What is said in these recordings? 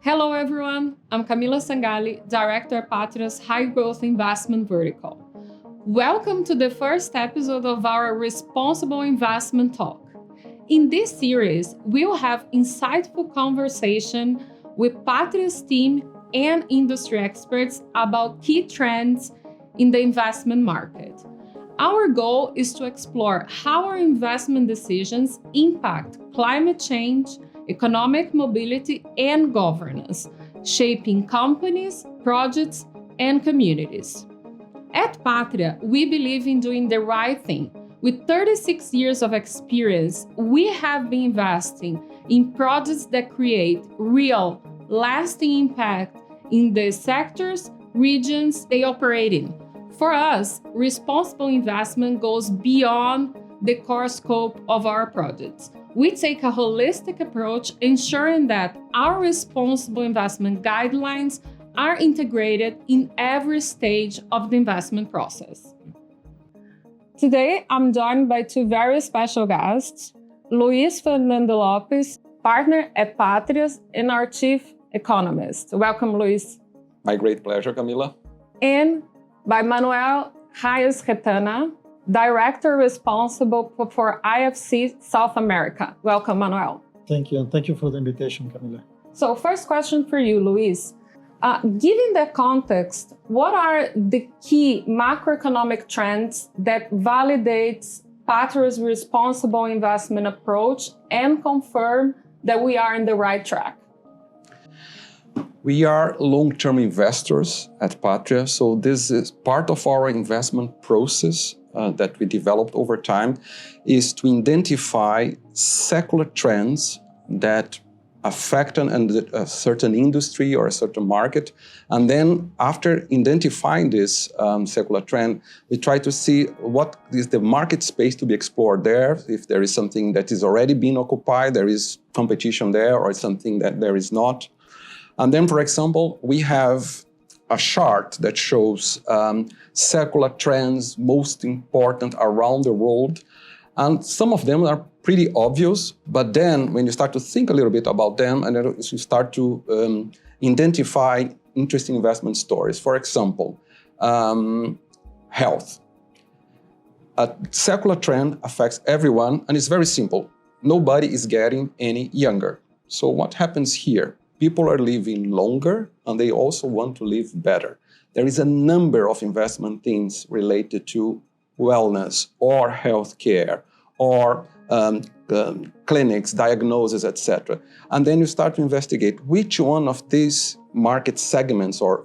Hello everyone, I'm Camila Sangali, Director at Patria's High Growth Investment Vertical. Welcome to the first episode of our Responsible Investment Talk. In this series, we'll have insightful conversation with Patria's team and industry experts about key trends in the investment market. Our goal is to explore how our investment decisions impact climate change, economic mobility, and governance, shaping companies, projects, and communities. At Patria, we believe in doing the right thing. With 36 years of experience, we have been investing in projects that create real, lasting impact in the sectors, regions they operate in. For us, responsible investment goes beyond the core scope of our projects. We take a holistic approach, ensuring that our responsible investment guidelines are integrated in every stage of the investment process. Today, I'm joined by two very special guests, Luis Fernando Lopes, partner at Patria, and our Chief Economist. Welcome, Luis. My great pleasure, Camila. And by Manuel Reyes-Retana, Director responsible for IFC South America. Welcome, Manuel. Thank you, and thank you for the invitation, Camila. So first question for you, Luis. Given the context, what are the key macroeconomic trends that validates Patria's responsible investment approach and confirm that we are in the right track? We are long-term investors at Patria, so this is part of our investment process that we developed over time, is to identify secular trends that affect a certain industry or a certain market. And then after identifying this secular trend, we try to see what is the market space to be explored there, if there is something that is already being occupied, there is competition there, or something that there is not. And then, for example, we have a chart that shows secular trends most important around the world. And some of them are pretty obvious, but then when you start to think a little bit about them, and then you start to identify interesting investment stories. For example, health. A secular trend affects everyone, and it's very simple. Nobody is getting any younger. So what happens here? People are living longer, and they also want to live better. There is a number of investment themes related to wellness or healthcare or clinics, diagnosis, etc. And then you start to investigate which one of these market segments or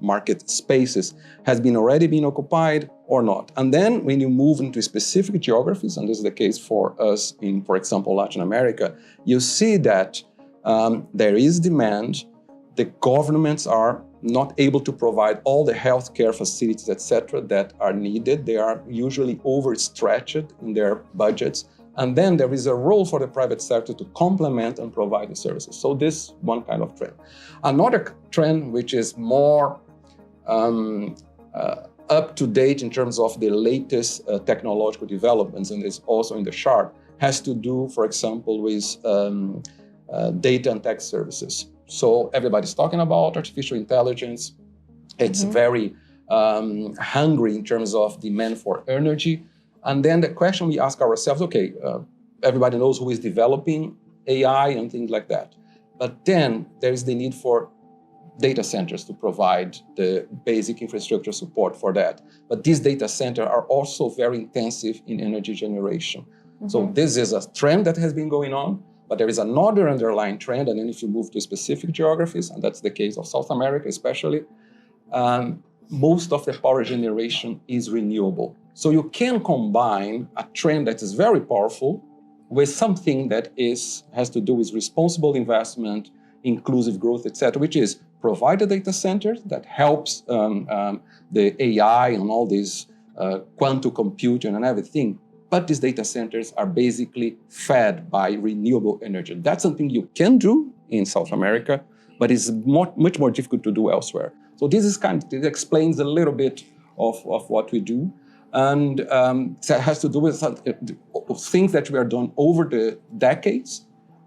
market spaces has already been occupied or not. And then when you move into specific geographies, and this is the case for us in, for example, Latin America, you see that there is demand. The governments are not able to provide all the healthcare facilities, etc., that are needed. They are usually overstretched in their budgets. And then there is a role for the private sector to complement and provide the services. So this one kind of trend. Another trend, which is more up to date in terms of the latest technological developments, and is also in the chart, has to do, for example, with data and tech services. So everybody's talking about artificial intelligence. It's very hungry in terms of demand for energy. And then the question we ask ourselves, okay, everybody knows who is developing AI and things like that. But then there is the need for data centers to provide the basic infrastructure support for that. But these data centers are also very intensive in energy generation. So this is a trend that has been going on. But there is another underlying trend, and then if you move to specific geographies, and that's the case of South America especially, most of the power generation is renewable. So you can combine a trend that is very powerful with something that has to do with responsible investment, inclusive growth, etc., which is provide a data center that helps the AI and all this quantum computing and everything. But these data centers are basically fed by renewable energy. That's something you can do in South America, but it's much more difficult to do elsewhere. So this explains a little bit of what we do. And that has to do with things that we are doing over the decades.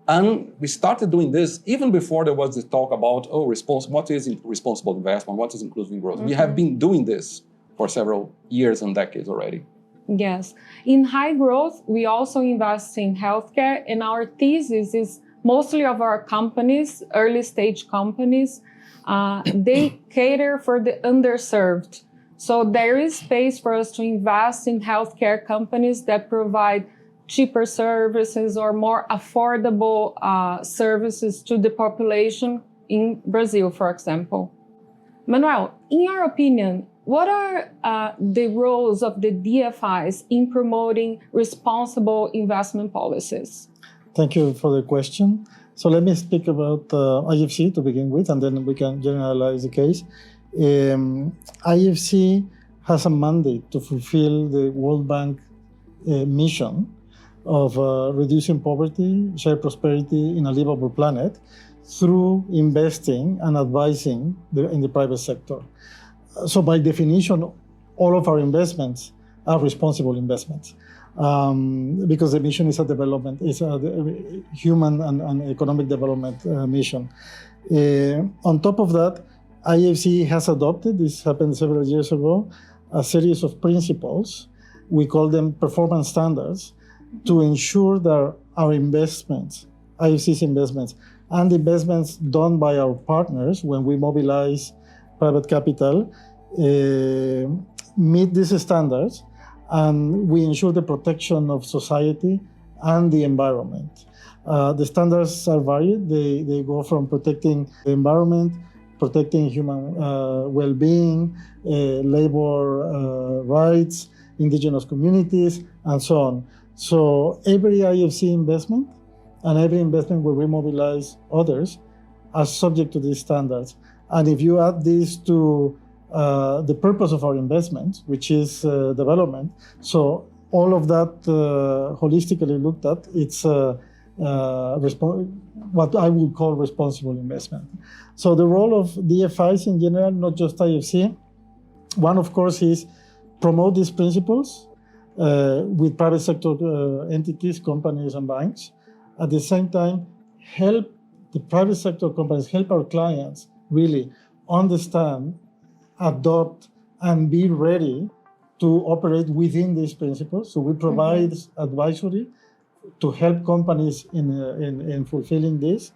And we started doing this even before there was the talk about, what is responsible investment? What is inclusive growth? We have been doing this for several years and decades already. Yes. In high growth, we also invest in healthcare. And our thesis is mostly of our companies, early stage companies, they cater for the underserved. So there is space for us to invest in healthcare companies that provide cheaper services or more affordable services to the population in Brazil, for example. Manuel, in your opinion, what are the roles of the DFIs in promoting responsible investment policies? Thank you for the question. So let me speak about IFC to begin with, and then we can generalize the case. IFC has a mandate to fulfill the World Bank mission of reducing poverty, share prosperity in a livable planet through investing and advising in the private sector. So by definition, all of our investments are responsible investments because the mission is a human and economic development mission. On top of that, IFC has adopted, this happened several years ago, a series of principles. We call them performance standards to ensure that our investments, IFC's investments, and investments done by our partners when we mobilize private capital meet these standards, and we ensure the protection of society and the environment. The standards are varied. They go from protecting the environment, protecting human well-being, labor rights, indigenous communities, and so on. So every IFC investment and every investment where we mobilize others are subject to these standards. And if you add this to the purpose of our investments, which is development, so all of that holistically looked at, it's what I would call responsible investment. So the role of DFIs in general, not just IFC, one of course is promote these principles with private sector entities, companies, and banks. At the same time, help the private sector companies, help our clients really understand, adopt, and be ready to operate within these principles. So we provide advisory to help companies in fulfilling this.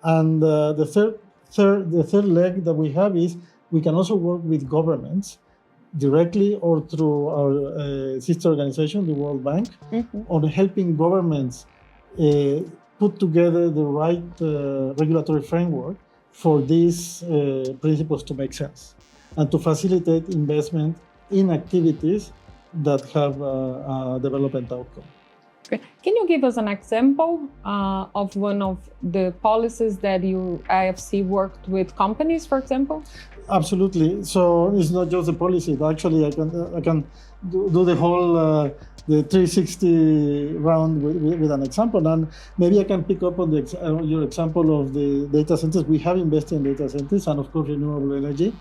And the third leg that we have is we can also work with governments directly or through our sister organization, the World Bank, on helping governments put together the right regulatory framework for these principles to make sense and to facilitate investment in activities that have a development outcome. Great. Can you give us an example of one of the policies that IFC worked with companies, for example? Absolutely. So it's not just the policy, but actually I can do the whole the 360 round with an example, and maybe I can pick up on your example of the data centers. We have invested in data centers and of course renewable energy.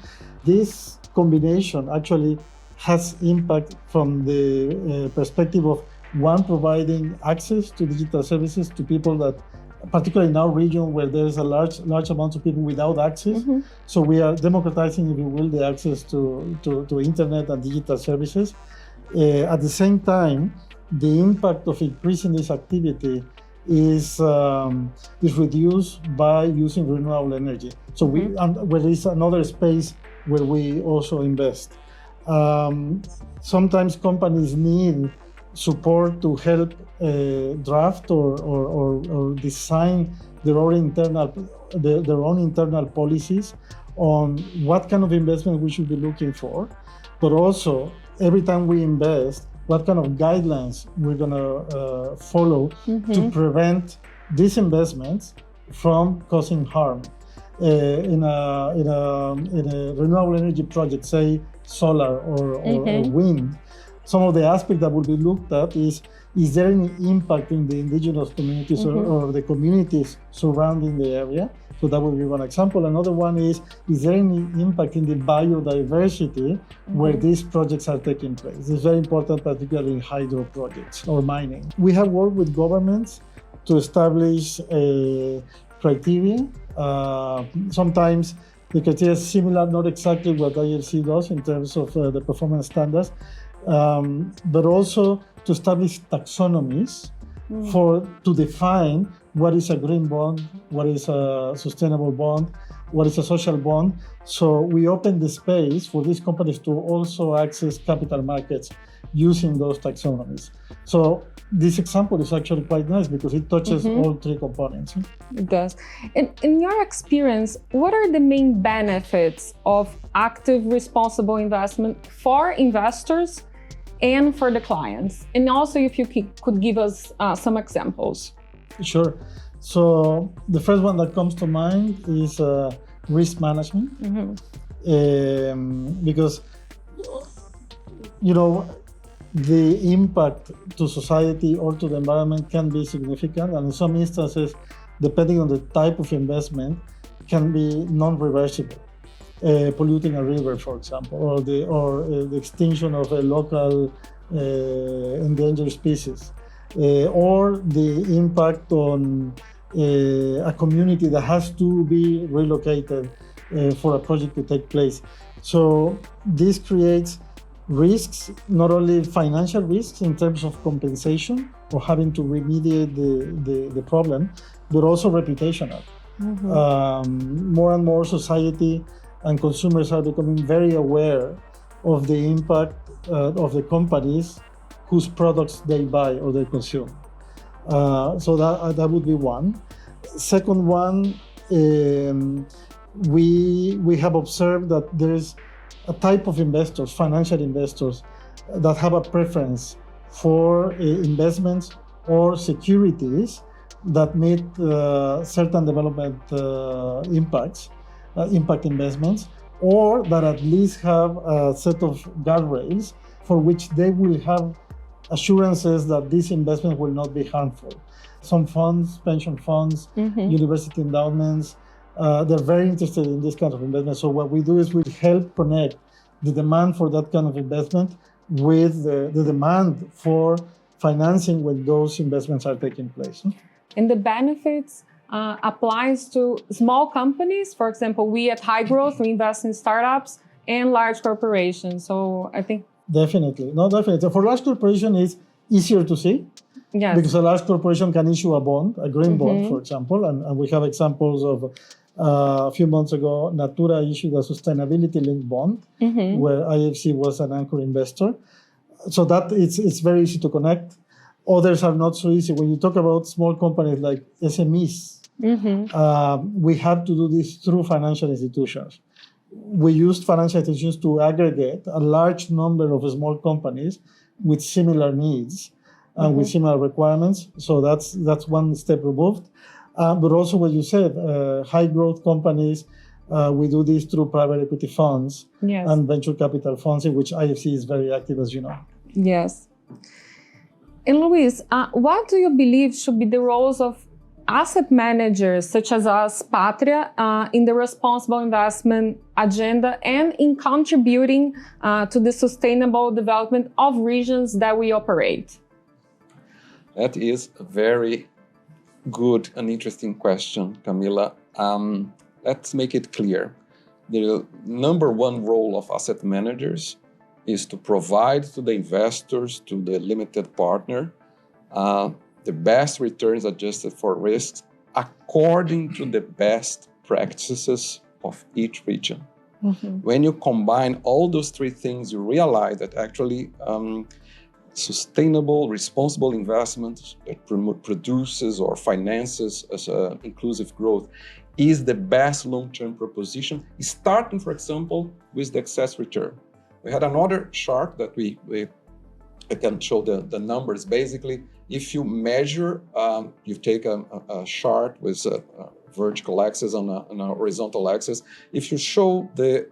This combination actually has impact from the perspective of one, providing access to digital services to people that, particularly in our region where there's a large amount of people without access. So we are democratizing, if you will, the access to internet and digital services. At the same time, the impact of increasing this activity is reduced by using renewable energy. So there is another space where we also invest. Sometimes companies need support to help draft or design their own internal policies on what kind of investment we should be looking for, but also every time we invest, what kind of guidelines we're going to follow to prevent these investments from causing harm. In a renewable energy project, say solar or wind, some of the aspects that will be looked at is there any impact in the indigenous communities or the communities surrounding the area? So that would be one example. Another one is there any impact in the biodiversity where these projects are taking place? It's very important, particularly in hydro projects or mining. We have worked with governments to establish a criteria. Sometimes the criteria is similar, not exactly what IFC does in terms of the performance standards, but also to establish taxonomies to define what is a green bond, what is a sustainable bond, what is a social bond. So we open the space for these companies to also access capital markets using those taxonomies. So this example is actually quite nice because it touches all three components. It does. In your experience, what are the main benefits of active responsible investment for investors and for the clients? And also if you could give us some examples. Sure. So the first one that comes to mind is risk management. Because, the impact to society or to the environment can be significant, and in some instances, depending on the type of investment, can be non-reversible. Polluting a river, for example, or the extinction of a local endangered species, or the impact on a community that has to be relocated for a project to take place. So this creates risks, not only financial risks in terms of compensation or having to remediate the problem, but also reputational. More and more society and consumers are becoming very aware of the impact of the companies whose products they buy or they consume. So that would be one. Second one, we have observed that there is a type of investors, financial investors, that have a preference for investments or securities that meet certain development impact investments, or that at least have a set of guardrails for which they will have assurances that these investments will not be harmful. Some funds, pension funds, university endowments, they're very interested in this kind of investment. So what we do is we help connect the demand for that kind of investment with the demand for financing when those investments are taking place. And the benefits applies to small companies. For example, we at High Growth, we invest in startups and large corporations. So I think... Definitely. No, definitely. For large corporation, it's easier to see. Yes. Because a large corporation can issue a bond, a green bond, for example. And we have examples of a few months ago, Natura issued a sustainability-linked bond where IFC was an anchor investor. So that it's very easy to connect. Others are not so easy. When you talk about small companies like SMEs, we have to do this through financial institutions. We used financial institutions to aggregate a large number of small companies with similar needs and with similar requirements. So that's one step removed. But also what you said, high growth companies, we do this through private equity funds and venture capital funds, in which IFC is very active, as you know. Yes. And Luis, what do you believe should be the roles of asset managers, such as us, Patria, in the responsible investment agenda and in contributing to the sustainable development of regions that we operate? That is a very good and interesting question, Camila. Let's make it clear. The number one role of asset managers is to provide to the investors, to the limited partner, the best returns adjusted for risks according to the best practices of each region. When you combine all those three things, you realize that actually sustainable, responsible investment that produces or finances as inclusive growth is the best long-term proposition, starting, for example, with the excess return. We had another chart that I can show the numbers. Basically, if you measure, you take a chart with a vertical axis and a horizontal axis. If you show the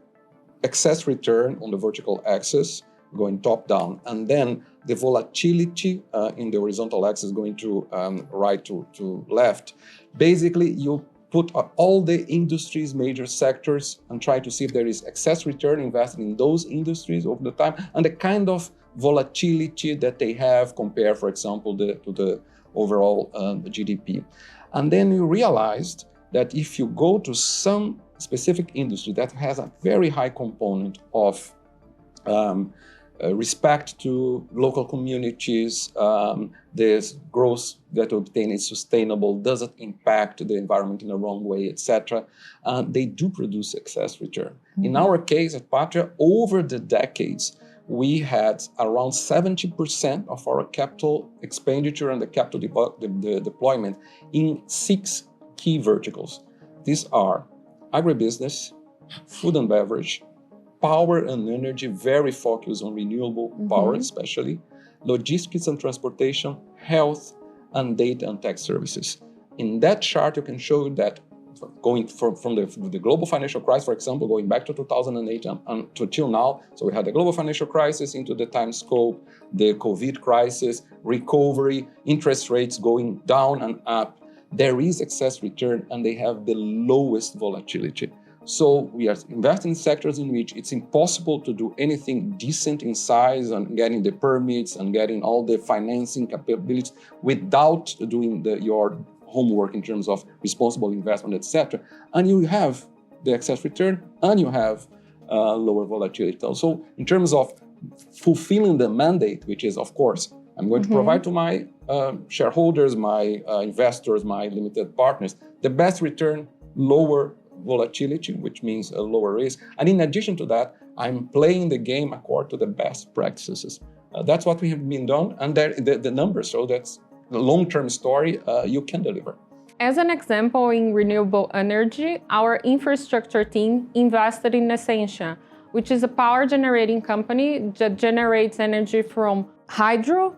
excess return on the vertical axis going top down, and then the volatility in the horizontal axis going to right to left. Basically, you put all the industries, major sectors, and try to see if there is excess return invested in those industries over the time, and the kind of volatility that they have compared, for example, to the overall GDP. And then you realized that if you go to some specific industry that has a very high component of respect to local communities, this growth that you obtain is sustainable, doesn't impact the environment in the wrong way, etc., they do produce excess return. Mm-hmm. In our case at Patria, over the decades, we had around 70% of our capital expenditure and the capital deployment in 6 key verticals. These are agribusiness, food and beverage, power and energy, very focused on renewable power especially, logistics and transportation, health, and data and tech services. In that chart, you can show that going from the global financial crisis, for example, going back to 2008 and to till now, so we had the global financial crisis into the time scope, the COVID crisis, recovery, interest rates going down and up. There is excess return and they have the lowest volatility. So we are investing in sectors in which it's impossible to do anything decent in size and getting the permits and getting all the financing capabilities without doing your homework in terms of responsible investment, etc. And you have the excess return and you have lower volatility. So in terms of fulfilling the mandate, which is, of course, I'm going to provide to my shareholders, my investors, my limited partners, the best return, lower volatility, which means a lower risk. And in addition to that, I'm playing the game according to the best practices. That's what we have been done. And the numbers show that's the long-term story you can deliver. As an example, in renewable energy, our infrastructure team invested in Essentia, which is a power generating company that generates energy from hydro,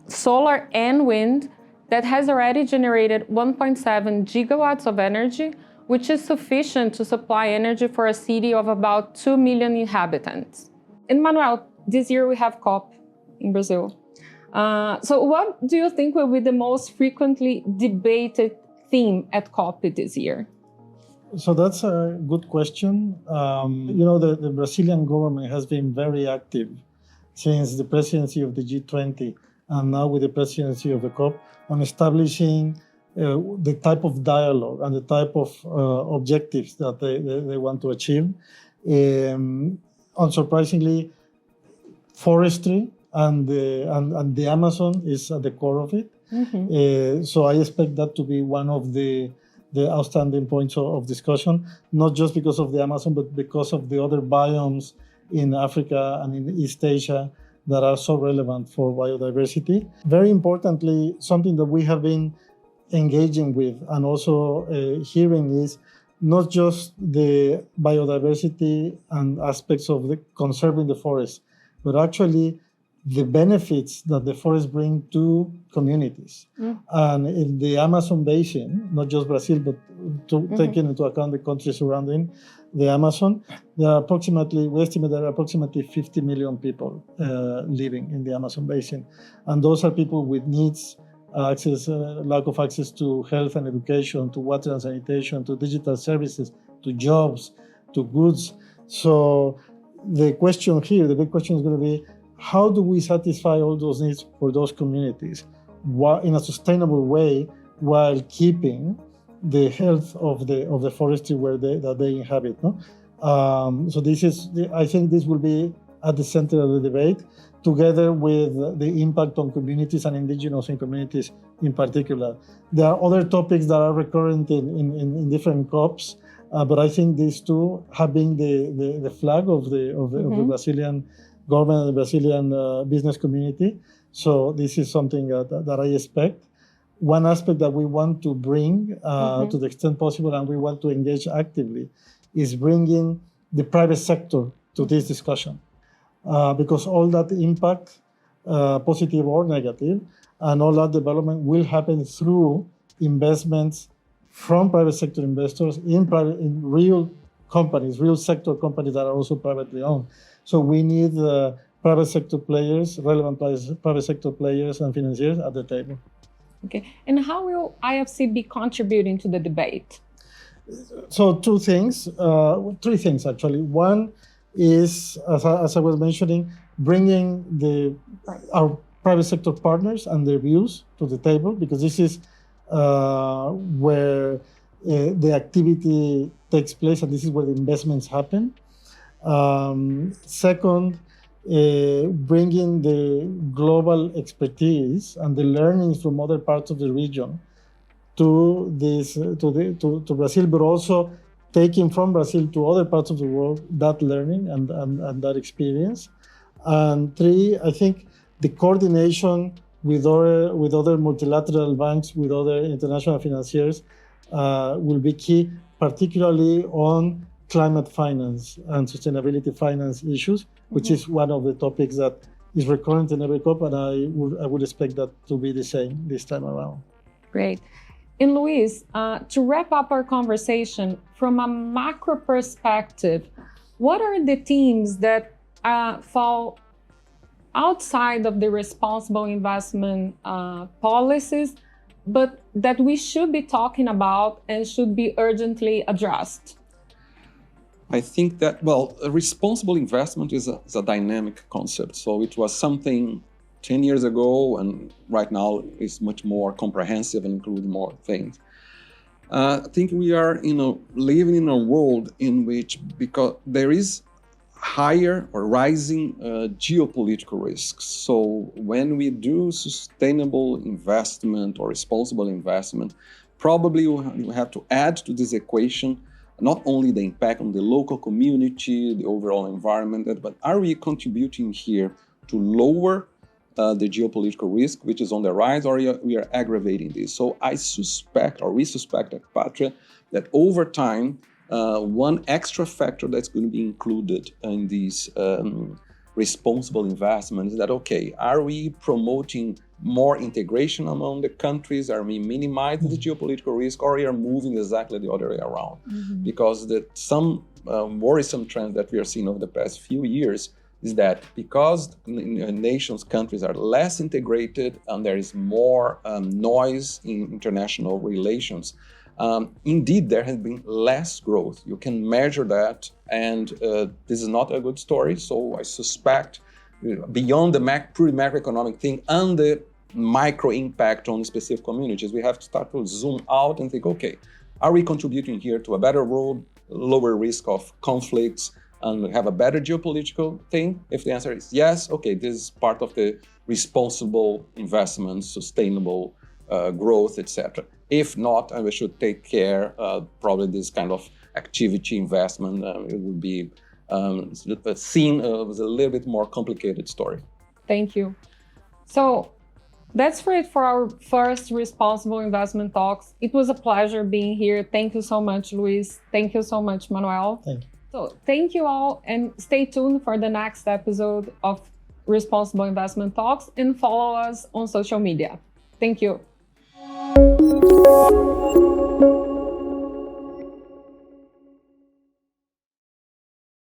solar, and wind that has already generated 1.7 gigawatts of energy, which is sufficient to supply energy for a city of about 2 million inhabitants. And Manuel, this year we have COP in Brazil. So what do you think will be the most frequently debated theme at COP this year? So that's a good question. The Brazilian government has been very active since the presidency of the G20 and now with the presidency of the COP on establishing the type of dialogue and the type of objectives that they want to achieve. Unsurprisingly, forestry and the Amazon is at the core of it. So I expect that to be one of the outstanding points of discussion, not just because of the Amazon, but because of the other biomes in Africa and in East Asia that are so relevant for biodiversity. Very importantly, something that we have been engaging with and also hearing is not just the biodiversity and aspects of conserving the forest, but actually the benefits that the forest bring to communities. And in the Amazon basin, not just Brazil, but taking into account the countries surrounding the Amazon, we estimate there are approximately 50 million people living in the Amazon basin. And those are people with needs, lack of access to health and education, to water and sanitation, to digital services, to jobs, to goods. So the question here, the big question is going to be, how do we satisfy all those needs for those communities in a sustainable way while keeping the health of the forestry that they inhabit? No? So I think this will be at the center of the debate, together with the impact on communities and indigenous communities in particular. There are other topics that are recurrent in different COPs, but I think these two have been the flag of the Brazilian government and the Brazilian business community. So this is something that I expect. One aspect that we want to bring to the extent possible, and we want to engage actively, is bringing the private sector to this discussion. Because all that impact, positive or negative, and all that development will happen through investments from private sector investors in real companies, real sector companies that are also privately owned. So we need private sector players, relevant private sector players and financiers at the table. Okay. And how will IFC be contributing to the debate? So three things actually. One is, as I was mentioning, bringing our private sector partners and their views to the table, because this is where the activity takes place and this is where the investments happen. Second, bringing the global expertise and the learnings from other parts of the region to Brazil, but also taking from Brazil to other parts of the world that learning and that experience. And three, I think the coordination with other multilateral banks, with other international financiers, will be key, particularly on climate finance and sustainability finance issues, which is one of the topics that is recurrent in every COP, and I would expect that to be the same this time around. Great. And Luis, to wrap up our conversation, from a macro perspective, what are the themes that fall outside of the responsible investment policies, but that we should be talking about and should be urgently addressed? I think that, responsible investment is a dynamic concept. So it was something 10 years ago, and right now is much more comprehensive and includes more things. I think we are living in a world in which, because there is higher or rising geopolitical risks. So when we do sustainable investment or responsible investment, probably we have to add to this equation not only the impact on the local community, the overall environment, but are we contributing here to lower the geopolitical risk, which is on the rise, or we are aggravating this? So we suspect at Patria that over time, one extra factor that's going to be included in these responsible investments is that, are we promoting more integration among the countries? Are we minimizing the geopolitical risk, or are we moving exactly the other way around? Mm-hmm. Because some worrisome trend that we are seeing over the past few years is that because nations, countries are less integrated and there is more noise in international relations, indeed, there has been less growth. You can measure that, and this is not a good story. So I suspect, beyond the pure macroeconomic thing and the micro impact on specific communities, we have to start to zoom out and think, are we contributing here to a better world, lower risk of conflicts, and have a better geopolitical thing? If the answer is yes, this is part of the responsible investment, sustainable growth, etc. If not, we should take care, probably this kind of activity investment, it would be seen as a little bit more complicated story. Thank you. So that's it for our first responsible investment talks. It was a pleasure being here. Thank you so much, Luis. Thank you so much, Manuel. Thank you. So thank you all, and stay tuned for the next episode of Responsible Investment Talks, and follow us on social media. Thank you.